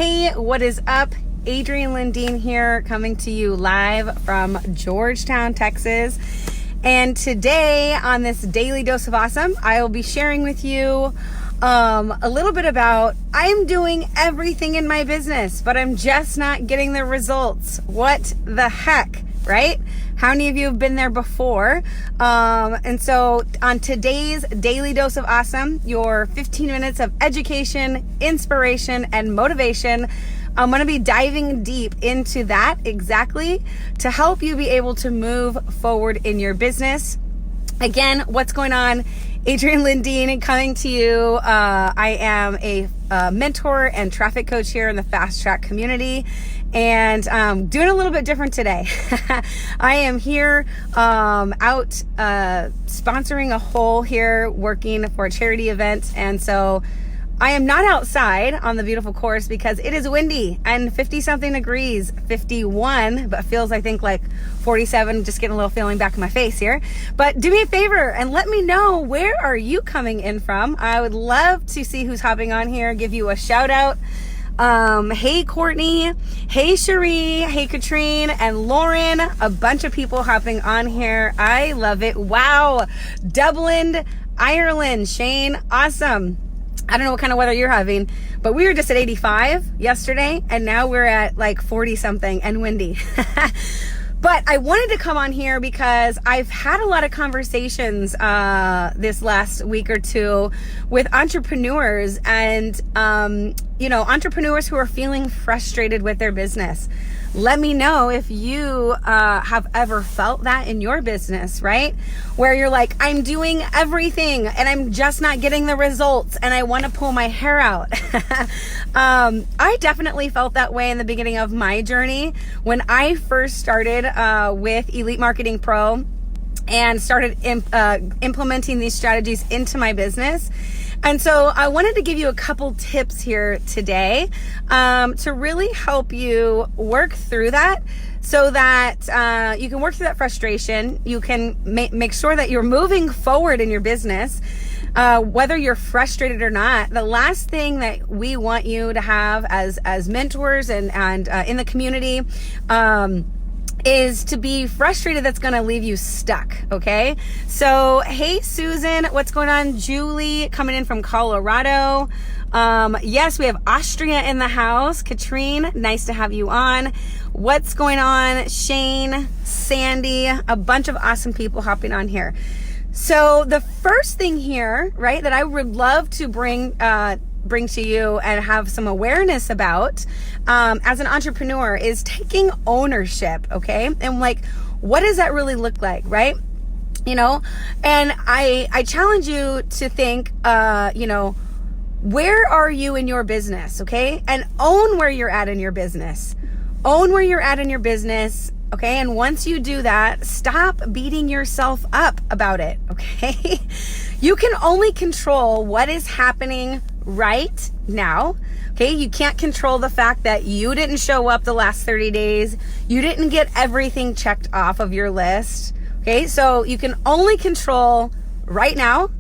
Hey, what is up? Adrian Lindeen here, coming to you live from Georgetown, Texas. And today on this Daily Dose of Awesome, I will be sharing with you a little bit about I'm doing everything in my business, but I'm just not getting the results. What the heck, right? How many of you have been there before? And so on today's Daily Dose of Awesome, your 15 minutes of education, inspiration, and motivation, I'm going to be diving deep into that exactly to help you be able to move forward in your business. Again, what's going on? Adrian Lindeen coming to you. I am a mentor and traffic coach here in the Fast Track community, and doing a little bit different today. I am here out sponsoring a hole here, working for a charity event, and so I am not outside on the beautiful course because it is windy and 50 something degrees, 51, but feels I think like 47, just getting a little feeling back in my face here. But do me a favor and let me know, where are you coming in from? I would love to see who's hopping on here, give you a shout out. Hey Courtney, hey Cherie, hey Katrine, and Lauren, a bunch of people hopping on here. I love it. Wow. Dublin, Ireland, Shane, awesome. I don't know what kind of weather you're having, but we were just at 85 yesterday, and now we're at like 40 something and windy. But I wanted to come on here because I've had a lot of conversations this last week or two with entrepreneurs and, entrepreneurs who are feeling frustrated with their business. Let me know if you have ever felt that in your business, right? Where you're like, I'm doing everything and I'm just not getting the results and I want to pull my hair out. I definitely felt that way in the beginning of my journey when I first started with Elite Marketing Pro and started implementing these strategies into my business. And so I wanted to give you a couple tips here today to really help you work through that so that you can work through that frustration. You can make sure that you're moving forward in your business, whether you're frustrated or not. The last thing that we want you to have as mentors and in the community is to be frustrated. That's going to leave you stuck. Okay. So, hey, Susan, what's going on? Julie coming in from Colorado. Yes, we have Austria in the house. Katrine, nice to have you on. What's going on? Shane, Sandy, a bunch of awesome people hopping on here. So the first thing here, right, that I would love to bring to you and have some awareness about as an entrepreneur is taking ownership, okay? And like, what does that really look like, right? And I challenge you to think, where are you in your business, okay? And own where you're at in your business. Own where you're at in your business, okay? And once you do that, stop beating yourself up about it, okay? You can only control what is happening right now, okay? You can't control the fact that you didn't show up the last 30 days. You didn't get everything checked off of your list, okay? So you can only control right now,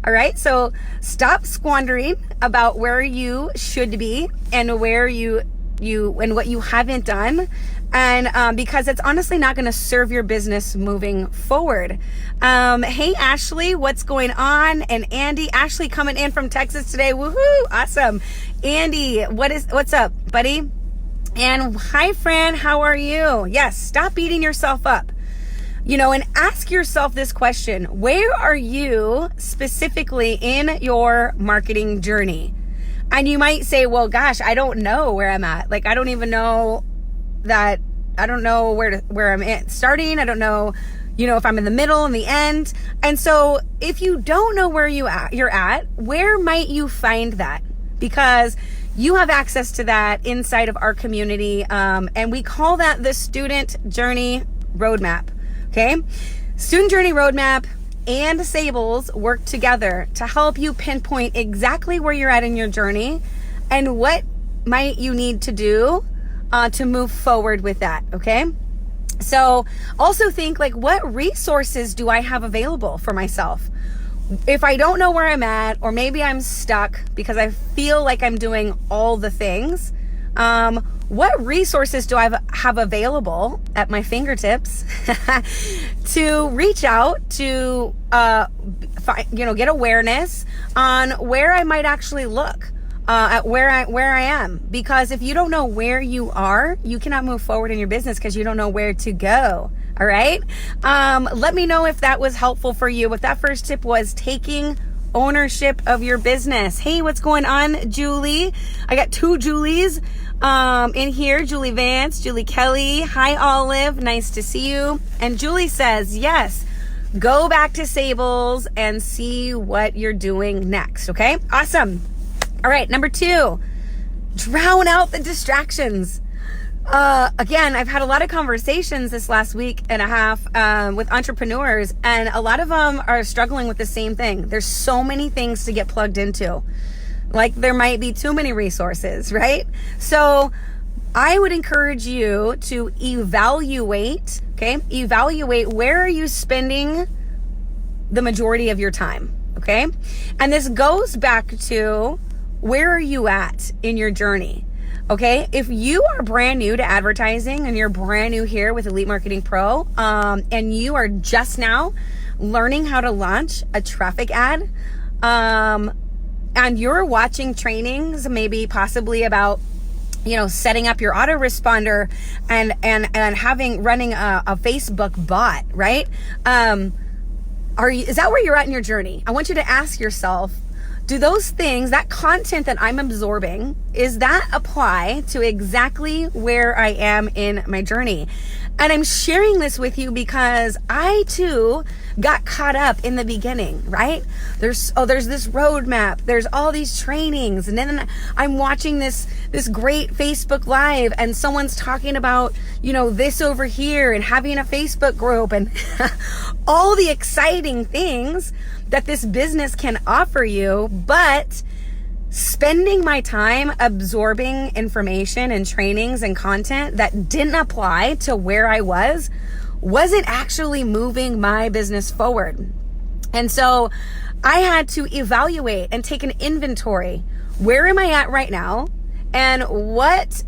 all right? So stop squandering about where you should be and where you and what you haven't done. And because it's honestly not going to serve your business moving forward. Hey, Ashley, what's going on? And Andy, Ashley coming in from Texas today. Woohoo! Awesome. Andy, what's up, buddy? And hi, Fran, how are you? Yes, stop beating yourself up. And ask yourself this question: where are you specifically in your marketing journey? And you might say, well, gosh, I don't know where I'm at. Like, I don't even know that. I don't know where I'm starting. I don't know, if I'm in the middle and the end. And so if you don't know where you're at, where might you find that? Because you have access to that inside of our community. And we call that the Student Journey Roadmap. Okay. Student Journey Roadmap and Sables work together to help you pinpoint exactly where you're at in your journey and what might you need to do to move forward with that. Okay. So also think like, what resources do I have available for myself? If I don't know where I'm at, or maybe I'm stuck because I feel like I'm doing all the things, What resources do I have available at my fingertips to reach out to, get awareness on where I might actually look at where I am? Because if you don't know where you are, you cannot move forward in your business because you don't know where to go. All right. Let me know if that was helpful for you. But that first tip was taking ownership of your business. Hey, what's going on, Julie? I got two Julies in here. Julie Vance, Julie Kelly. Hi, Olive. Nice to see you. And Julie says, yes, go back to Sables and see what you're doing next. Okay. Awesome. All right. Number 2, drown out the distractions. Again, I've had a lot of conversations this last week and a half with entrepreneurs, and a lot of them are struggling with the same thing. There's so many things to get plugged into. Like, there might be too many resources, right? So I would encourage you to evaluate where are you spending the majority of your time, okay? And this goes back to, where are you at in your journey? Okay, if you are brand new to advertising and you're brand new here with Elite Marketing Pro, and you are just now learning how to launch a traffic ad, and you're watching trainings, maybe possibly about, setting up your autoresponder and running a Facebook bot, right? Is that where you're at in your journey? I want you to ask yourself, do those things, that content that I'm absorbing, is that apply to exactly where I am in my journey? And I'm sharing this with you because I too got caught up in the beginning, right? There's this roadmap, there's all these trainings, and then I'm watching this great Facebook Live, and someone's talking about, this over here and having a Facebook group and all the exciting things that this business can offer you, but spending my time absorbing information and trainings and content that didn't apply to where I wasn't actually moving my business forward. And so I had to evaluate and take an inventory. Where am I at right now? And what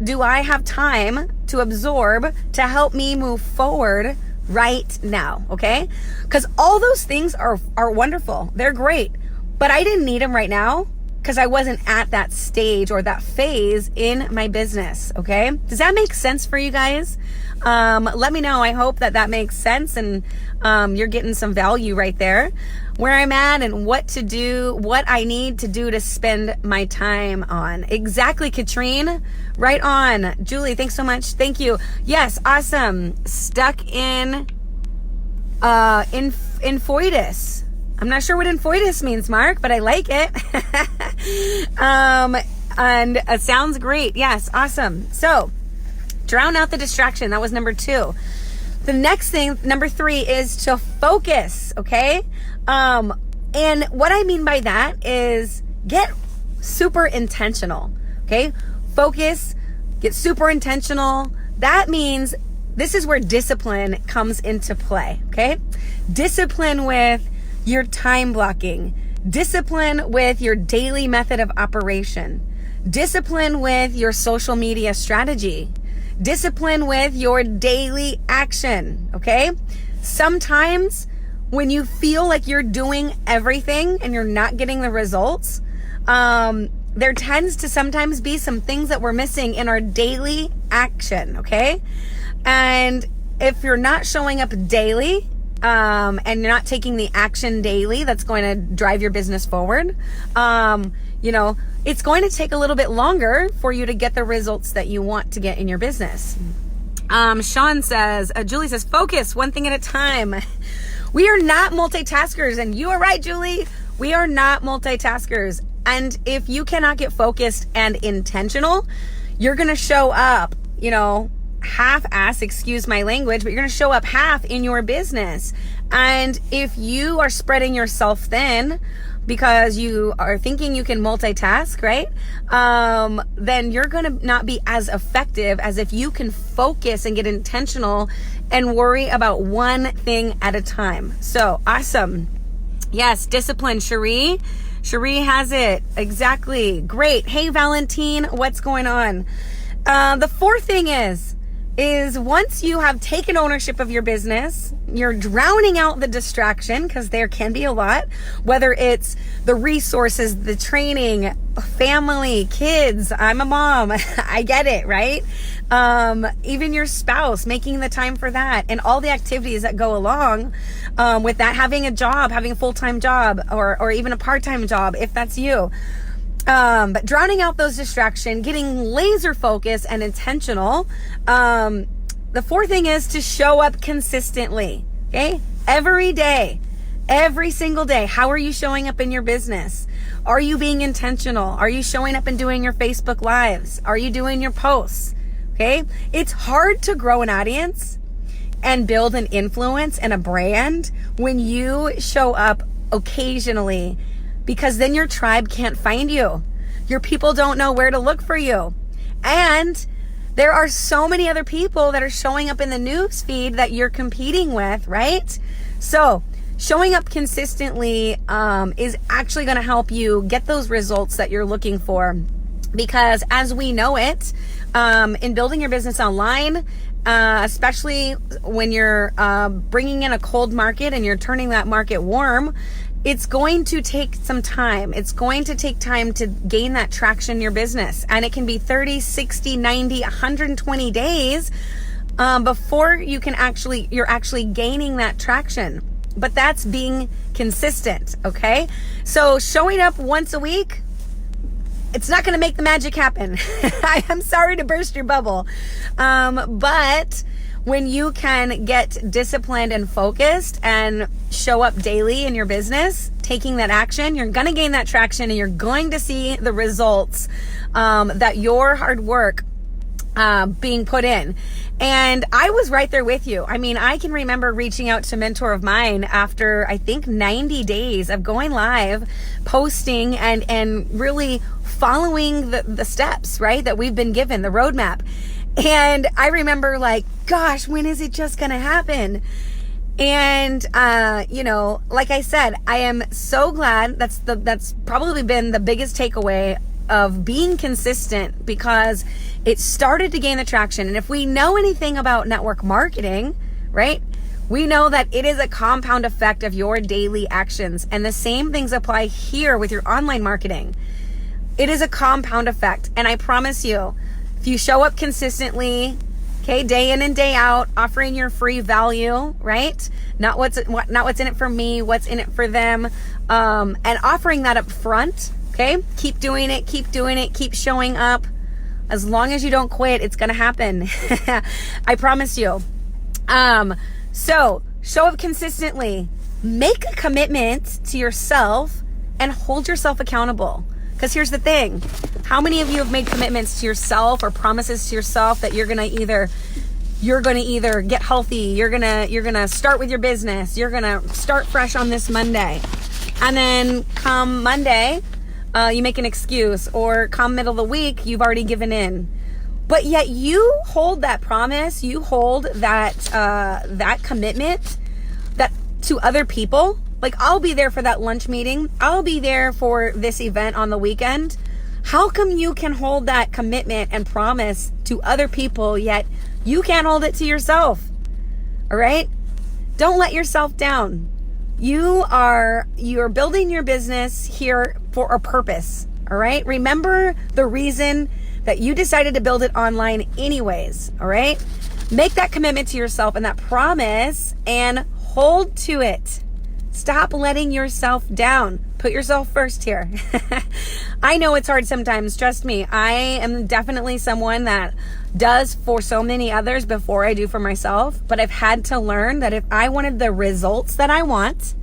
do I have time to absorb to help me move forward right now? Okay? Because all those things are wonderful. They're great. But I didn't need them right now because I wasn't at that stage or that phase in my business. Okay? Does that make sense for you guys? Let me know. I hope that makes sense and you're getting some value right there, where I'm at and what to do, what I need to do to spend my time on. Exactly, Katrine. Right on. Julie, thanks so much. Thank you. Yes, awesome. Stuck in foitus. I'm not sure what infoitus means, Mark, but I like it. And it sounds great. Yes, awesome. So, drown out the distraction. That was number 2. The next thing, number 3, is to focus, okay? And what I mean by that is get super intentional, okay? Focus, get super intentional. That means this is where discipline comes into play, okay? Discipline with your time blocking, discipline with your daily method of operation, discipline with your social media strategy, discipline with your daily action, okay? Sometimes when you feel like you're doing everything and you're not getting the results, there tends to sometimes be some things that we're missing in our daily action, okay? And if you're not showing up daily, and you're not taking the action daily that's going to drive your business forward, it's going to take a little bit longer for you to get the results that you want to get in your business. Sean says, Julie says, focus one thing at a time. We are not multitaskers. And you are right, Julie. We are not multitaskers. And if you cannot get focused and intentional, you're going to show up, half-ass, excuse my language, but you're going to show up half in your business. And if you are spreading yourself thin because you are thinking you can multitask, right? Then you're going to not be as effective as if you can focus and get intentional and worry about one thing at a time. So awesome. Yes, discipline, Cherie. Cherie has it. Exactly. Great. Hey, Valentine, what's going on? The fourth thing is once you have taken ownership of your business, you're drowning out the distraction, because there can be a lot, whether it's the resources, the training, family, kids. I'm a mom. I get it, right? Even your spouse, making the time for that, and all the activities that go along with that, having a job, having a full-time job, or even a part-time job, if that's you. But drowning out those distractions, getting laser focused and intentional. The fourth thing is to show up consistently. Okay. Every day, every single day. How are you showing up in your business? Are you being intentional? Are you showing up and doing your Facebook lives? Are you doing your posts? Okay. It's hard to grow an audience and build an influence and a brand when you show up occasionally, because then your tribe can't find you. Your people don't know where to look for you. And there are so many other people that are showing up in the news feed that you're competing with, right? So showing up consistently is actually going to help you get those results that you're looking for. Because as we know it, in building your business online, especially when you're bringing in a cold market and you're turning that market warm, it's going to take some time. It's going to take time to gain that traction in your business. And it can be 30, 60, 90, 120 days before you're actually gaining that traction. But that's being consistent, okay? So showing up once a week, it's not going to make the magic happen. I'm sorry to burst your bubble. But when you can get disciplined and focused and show up daily in your business, taking that action, you're going to gain that traction, and you're going to see the results that your hard work being put in. And I was right there with you. I mean, I can remember reaching out to a mentor of mine after, I think, 90 days of going live, posting, and really following the steps, right, that we've been given, the roadmap. And I remember like, gosh, when is it just going to happen? And, like I said, I am so glad. That's probably been the biggest takeaway of being consistent, because it started to gain the traction. And if we know anything about network marketing, right, we know that it is a compound effect of your daily actions. And the same things apply here with your online marketing. It is a compound effect. And I promise you, if you show up consistently, okay, day in and day out, offering your free value, right? Not what's in it for me, what's in it for them, and offering that up front, okay? Keep doing it, keep showing up. As long as you don't quit, it's gonna happen. I promise you. So show up consistently, make a commitment to yourself, and hold yourself accountable. Because here's the thing. How many of you have made commitments to yourself or promises to yourself that you're gonna either get healthy, you're gonna start with your business, you're gonna start fresh on this Monday, and then come Monday, you make an excuse, or come middle of the week, you've already given in. But yet you hold that promise, you hold that commitment that to other people. Like, I'll be there for that lunch meeting. I'll be there for this event on the weekend. How come you can hold that commitment and promise to other people, yet you can't hold it to yourself? All right? Don't let yourself down. You're building your business here for a purpose. All right? Remember the reason that you decided to build it online anyways. All right? Make that commitment to yourself and that promise and hold to it. Stop letting yourself down. Put yourself first here. I know it's hard sometimes. Trust me. I am definitely someone that does for so many others before I do for myself. But I've had to learn that if I wanted the results that I want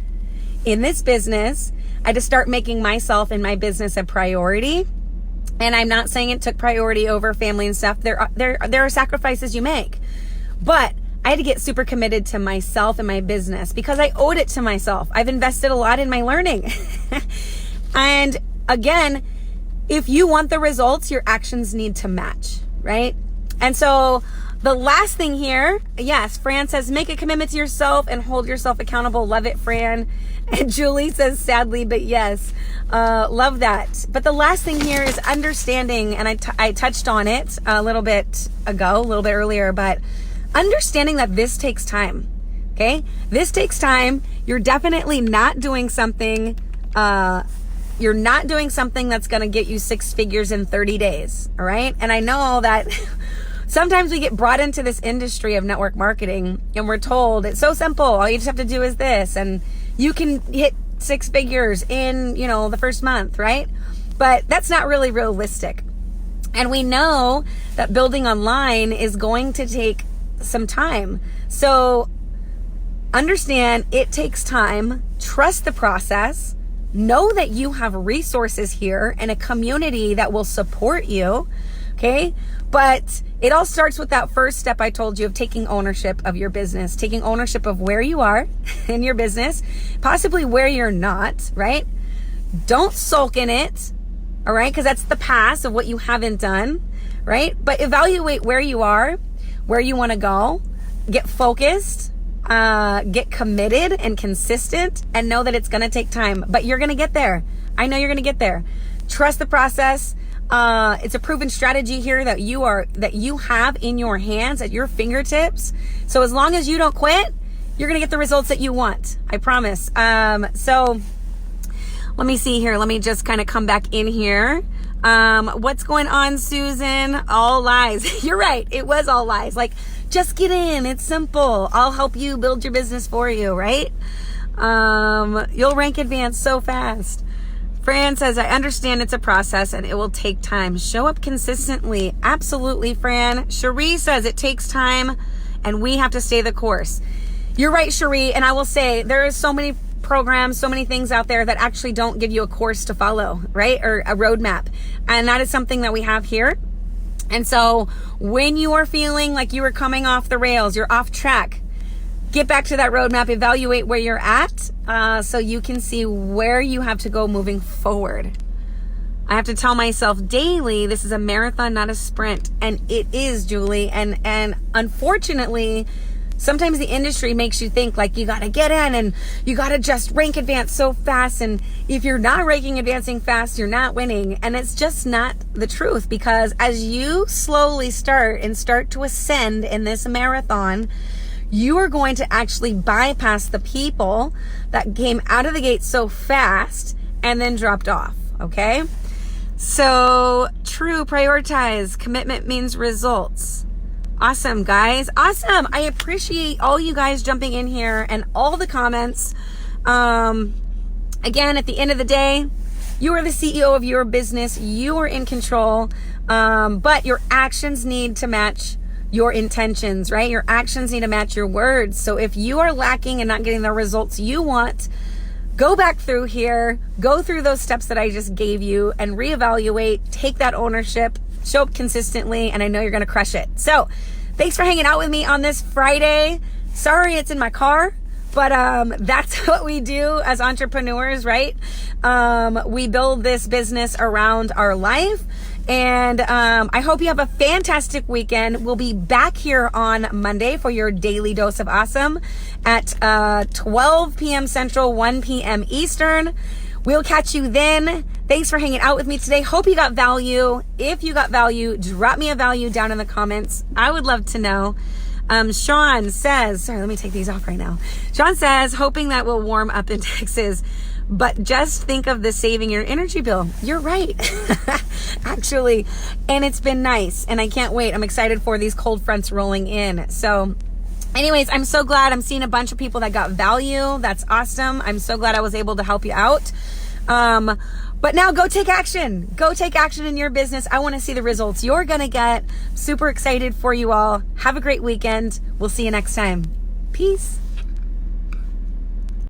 in this business, I had to start making myself and my business a priority. And I'm not saying it took priority over family and stuff. There are sacrifices you make. But I had to get super committed to myself and my business because I owed it to myself. I've invested a lot in my learning. And again, if you want the results, your actions need to match, right? And so the last thing here, yes, Fran says, make a commitment to yourself and hold yourself accountable. Love it, Fran. And Julie says, sadly, but yes. Love that. But the last thing here is understanding, and I touched on it a little bit earlier, but understanding that this takes time. Okay? This takes time. You're definitely not doing something, you're not doing something that's going to get you 6 figures in 30 days. All right? And I know that sometimes we get brought into this industry of network marketing and we're told it's so simple. All you just have to do is this, and you can hit 6 figures in, the first month, right? But that's not really realistic. And we know that building online is going to take some time. So understand it takes time. Trust the process. Know that you have resources here and a community that will support you. Okay? But it all starts with that first step I told you of taking ownership of your business, taking ownership of where you are in your business, possibly where you're not, right? Don't sulk in it, all right? Because that's the past of what you haven't done, right? But evaluate where you are, where you want to go, get focused, get committed and consistent, and know that it's going to take time, but you're going to get there. I know you're going to get there. Trust the process. It's a proven strategy here that you have in your hands at your fingertips. So as long as you don't quit, you're going to get the results that you want. I promise. So let me see here. Let me just kind of come back in here. What's going on, Susan? All lies. You're right. It was all lies. Like, just get in. It's simple. I'll help you build your business for you, right? You'll rank advanced so fast. Fran says, I understand it's a process and it will take time. Show up consistently. Absolutely, Fran. Cherie says it takes time and we have to stay the course. You're right, Cherie. And I will say there are so many programs, so many things out there that actually don't give you a course to follow, right? Or a roadmap. And that is something that we have here. And so when you are feeling like you are coming off the rails, you're off track, get back to that roadmap, evaluate where you're at, so you can see where you have to go moving forward. I have to tell myself daily, this is a marathon, not a sprint. And it is, Julie. And unfortunately, sometimes the industry makes you think like you got to get in and you got to just rank advance so fast. And if you're not ranking advancing fast, you're not winning. And it's just not the truth, because as you slowly start to ascend in this marathon, you are going to actually bypass the people that came out of the gate so fast and then dropped off. Okay? So true, prioritize. Commitment means results. Awesome, guys. Awesome. I appreciate all you guys jumping in here and all the comments. Again, at the end of the day, you are the CEO of your business. You are in control. But your actions need to match your intentions, right? Your actions need to match your words. So if you are lacking and not getting the results you want, go back through here, go through those steps that I just gave you and reevaluate, take that ownership, show up consistently, and I know you're going to crush it. So thanks for hanging out with me on this Friday. Sorry it's in my car, but that's what we do as entrepreneurs, right? We build this business around our life. And I hope you have a fantastic weekend. We'll be back here on Monday for your daily dose of awesome at 12 p.m. Central, 1 p.m. Eastern. We'll catch you then. Thanks for hanging out with me today. Hope you got value. If you got value, drop me a value down in the comments. I would love to know. Sean says, sorry, let me take these off right now. Sean says, hoping that will warm up in Texas. But just think of the saving your energy bill. You're right, actually. And it's been nice. And I can't wait. I'm excited for these cold fronts rolling in. So anyways, I'm so glad I'm seeing a bunch of people that got value. That's awesome. I'm so glad I was able to help you out. But now go take action. Go take action in your business. I want to see the results you're going to get. Super excited for you all. Have a great weekend. We'll see you next time. Peace.